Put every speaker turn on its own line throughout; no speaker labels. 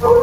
अस्सलाम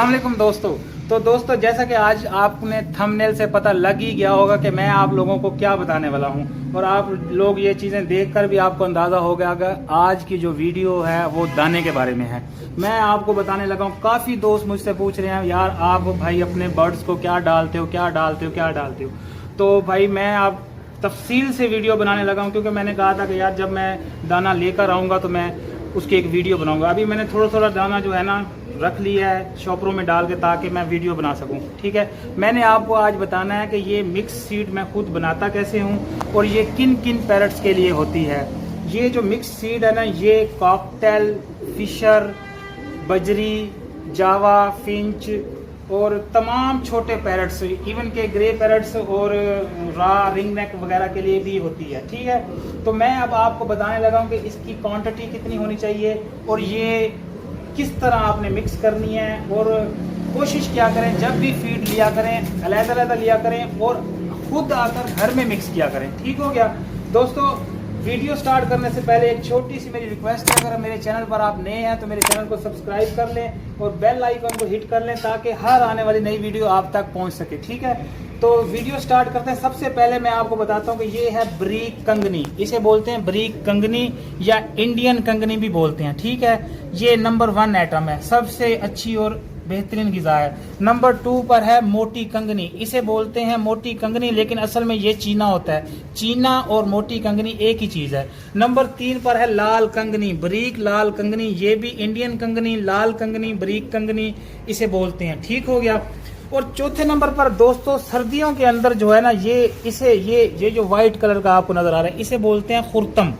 वालेकुम दोस्तों। तो दोस्तों, जैसा कि आज आपने थंबनेल से पता लग ही गया होगा कि मैं आप लोगों को क्या बताने वाला हूं, और आप लोग ये चीज़ें देखकर भी आपको अंदाज़ा हो गया कि आज की जो वीडियो है वो दाने के बारे में है। मैं आपको बताने लगा हूं, काफ़ी दोस्त मुझसे पूछ रहे हैं यार आप भाई अपने बर्ड्स को क्या डालते हो, क्या डालते हो, क्या डालते हो। तो भाई मैं आप तफसील से वीडियो बनाने लगा हूँ, क्योंकि मैंने कहा था कि यार जब मैं दाना लेकर आऊँगा तो मैं उसकी एक वीडियो बनाऊँगा। अभी मैंने थोड़ा थोड़ा दाना जो है ना रख लिया है शॉपरों में डाल के, ताकि मैं वीडियो बना सकूं। ठीक है, मैंने आपको आज बताना है कि ये मिक्स सीड मैं खुद बनाता कैसे हूं और ये किन किन पैरट्स के लिए होती है। ये जो मिक्स सीड है ना, ये कॉकटेल, फिशर, बजरी, जावा, फिंच और तमाम छोटे पैरट्स, इवन के ग्रे पैरट्स और रा रिंग नेक वगैरह के लिए भी होती है। ठीक है, तो मैं अब आपको बताने लगा हूँ कि इसकी क्वांटिटी कितनी होनी चाहिए और ये किस तरह आपने मिक्स करनी है। और कोशिश क्या करें, जब भी फीड लिया करें अलग-अलग लिया करें और खुद आकर घर में मिक्स किया करें। ठीक हो गया दोस्तों। वीडियो स्टार्ट करने से पहले एक छोटी सी मेरी रिक्वेस्ट है, अगर मेरे चैनल पर आप नए हैं तो मेरे चैनल को सब्सक्राइब कर लें और बेल आइकन को हिट कर लें, ताकि हर आने वाली नई वीडियो आप तक पहुंच सके। ठीक है, तो वीडियो स्टार्ट करते हैं। सबसे पहले मैं आपको बताता हूं कि ये है ब्रीक कंगनी, इसे बोलते हैं ब्रीक कंगनी या इंडियन कंगनी भी बोलते हैं। ठीक है, ये नंबर 1 आइटम है, सबसे अच्छी और बेहतरीन ग़िज़ा है। नंबर 2 पर है मोटी कंगनी, इसे बोलते हैं मोटी कंगनी, लेकिन असल में ये चीना होता है। चीना और मोटी कंगनी एक ही चीज़ है। नंबर 3 पर है लाल कंगनी, ब्रीक लाल कंगनी, ये भी इंडियन कंगनी, लाल कंगनी, ब्रीक कंगनी इसे बोलते हैं। ठीक हो गया। और चौथे नंबर पर दोस्तों, सर्दियों के अंदर जो है ना, ये जो व्हाइट कलर का आपको नजर आ रहा है, इसे बोलते हैं खुर्तम।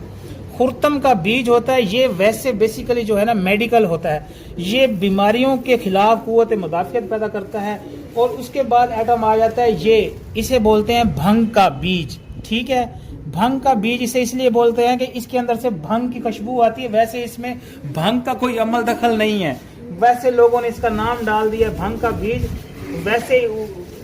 खुर्तम का बीज होता है। ये वैसे बेसिकली जो है ना मेडिकल होता है, ये बीमारियों के खिलाफ कुव्वत मुदाफ़ियत पैदा करता है। और उसके बाद आइटम आ जाता है ये, इसे बोलते हैं भंग का बीज। ठीक है, भंग का बीज इसे इसलिए बोलते हैं कि इसके अंदर से भंग की खुशबू आती है। वैसे इसमें भंग का कोई अमल दखल नहीं है, वैसे लोगों ने इसका नाम डाल दिया भंग का बीज। वैसे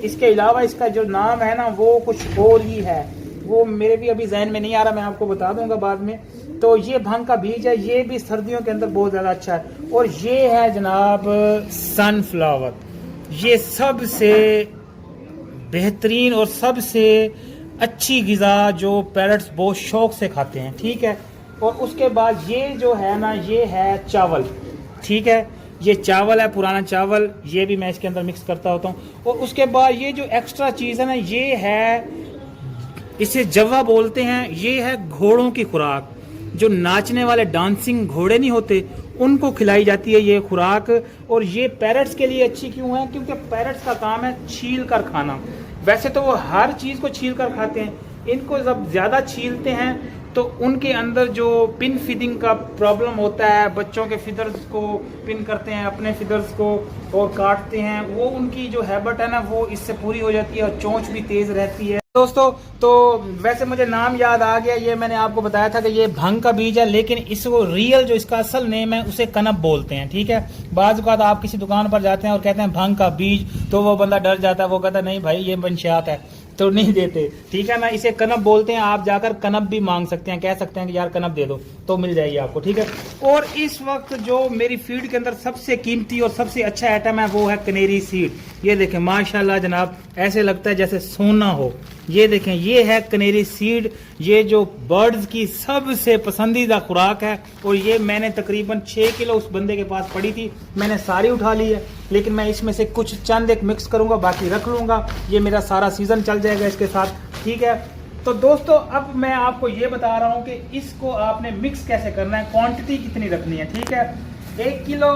इसके अलावा इसका जो नाम है ना वो कुछ और ही है, वो मेरे भी अभी जहन में नहीं आ रहा, मैं आपको बता दूंगा बाद में। तो ये भंग का बीज है, ये भी सर्दियों के अंदर बहुत ज़्यादा अच्छा है। और ये है जनाब सनफ्लावर, ये सबसे बेहतरीन और सबसे अच्छी ग़िज़ा जो पैरट्स बहुत शौक से खाते हैं। ठीक है, और उसके बाद ये जो है ना, ये है चावल। ठीक है, ये चावल है, पुराना चावल, ये भी मैं इसके अंदर मिक्स करता होता हूँ। और उसके बाद ये जो एक्स्ट्रा चीज़ है ना, ये है, इसे जवा बोलते हैं। ये है घोड़ों की खुराक, जो नाचने वाले डांसिंग घोड़े नहीं होते, उनको खिलाई जाती है ये खुराक। और ये पैरट्स के लिए अच्छी क्यों है? क्योंकि पैरट्स का काम है छील कर खाना। वैसे तो वो हर चीज़ को छील कर खाते हैं, इनको जब ज़्यादा छीलते हैं तो उनके अंदर जो पिन फीडिंग का प्रॉब्लम होता है, बच्चों के फिदर्स को पिन करते हैं, अपने फिदर्स को और काटते हैं, वो उनकी जो हैबिट है ना वो इससे पूरी हो जाती है और चोंच भी तेज़ रहती है। दोस्तों, तो वैसे मुझे नाम याद आ गया, ये मैंने आपको बताया था कि ये भंग का बीज है, लेकिन इसको रियल जो इसका असल नेम है उसे कनब बोलते हैं। ठीक है, बाज़ औक़ात आप किसी दुकान पर जाते हैं और कहते हैं भंग का बीज, तो वो बंदा डर जाता है, वो कहता है नहीं भाई ये मंशियात है, तो नहीं देते। ठीक है ना, इसे कनब बोलते हैं। आप जाकर कनब भी मांग सकते हैं, कह सकते हैं कि यार कनब दे दो, तो मिल जाएगी आपको। ठीक है, और इस वक्त जो मेरी फीड के अंदर सबसे कीमती और सबसे अच्छा आइटम है वो है कनेरी सीड। ये देखें माशाल्लाह जनाब, ऐसे लगता है जैसे सोना हो। ये देखें, ये है कनेरी सीड, ये जो बर्ड्स की सबसे पसंदीदा खुराक है। और ये मैंने तकरीबन 6 किलो उस बंदे के पास पड़ी थी, मैंने सारी उठा ली है, लेकिन मैं इसमें से कुछ चंद एक मिक्स करूंगा, बाकी रख लूंगा। ये मेरा सारा सीजन चल जाएगा इसके साथ। ठीक है, तो दोस्तों अब मैं आपको ये बता रहा हूँ कि इसको आपने मिक्स कैसे करना है, क्वांटिटी कितनी रखनी है। ठीक है, 1 किलो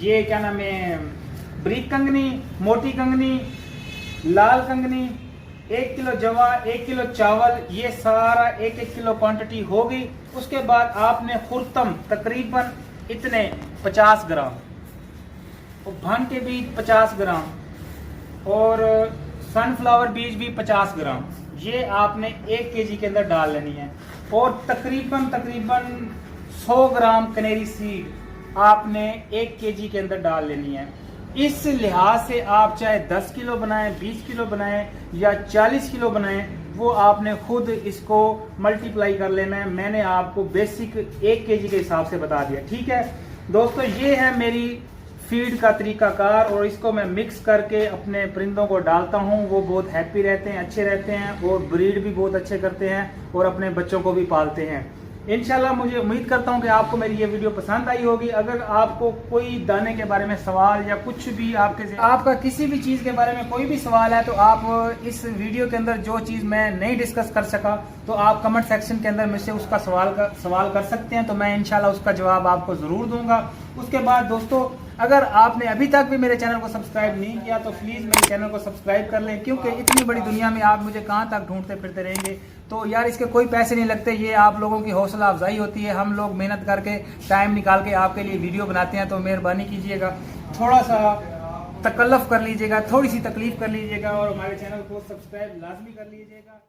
ये क्या नाम है, ब्रीक कंगनी, मोटी कंगनी, लाल कंगनी, 1 किलो जवा, 1 किलो चावल, ये सारा 1-1 किलो क्वांटिटी होगी। उसके बाद आपने खुर्तम तकरीबन इतने 50 ग्राम, और भंग के बीज 50 ग्राम, और सनफ्लावर बीज भी 50 ग्राम, ये आपने 1 केजी के अंदर डाल लेनी है। और तकरीबन 100 ग्राम कनेरी सीड आपने 1 केजी के अंदर डाल लेनी है। इस लिहाज से आप चाहे 10 किलो बनाएं, 20 किलो बनाएं या 40 किलो बनाएं, वो आपने खुद इसको मल्टीप्लाई कर लेना है। मैंने आपको बेसिक 1 केजी के हिसाब से बता दिया, ठीक है दोस्तों। ये है मेरी फीड का तरीकाकार, और इसको मैं मिक्स करके अपने परिंदों को डालता हूँ। वो बहुत हैप्पी रहते हैं, अच्छे रहते हैं, और ब्रीड भी बहुत अच्छे करते हैं और अपने बच्चों को भी पालते हैं। इंशाल्लाह मुझे उम्मीद करता हूँ कि आपको मेरी ये वीडियो पसंद आई होगी। अगर आपको कोई दाने के बारे में सवाल या कुछ भी आपका किसी भी चीज़ के बारे में कोई भी सवाल है, तो आप इस वीडियो के अंदर जो चीज़ मैं नहीं डिस्कस कर सका, तो आप कमेंट सेक्शन के अंदर मुझसे उसका सवाल कर सकते हैं। तो मैं इंशाल्लाह उसका जवाब आपको ज़रूर दूंगा। उसके बाद दोस्तों, अगर आपने अभी तक भी मेरे चैनल को सब्सक्राइब नहीं किया तो प्लीज़ मेरे चैनल को सब्सक्राइब कर लें, क्योंकि इतनी बड़ी दुनिया में आप मुझे कहाँ तक ढूंढते फिरते रहेंगे। तो यार इसके कोई पैसे नहीं लगते, ये आप लोगों की हौसला अफजाई होती है। हम लोग मेहनत करके टाइम निकाल के आपके लिए वीडियो बनाते हैं, तो मेहरबानी कीजिएगा, थोड़ा सा तकल्लुफ़ कर लीजिएगा, थोड़ी सी तकलीफ कर लीजिएगा, और हमारे चैनल को सब्सक्राइब लाजमी कर लीजिएगा।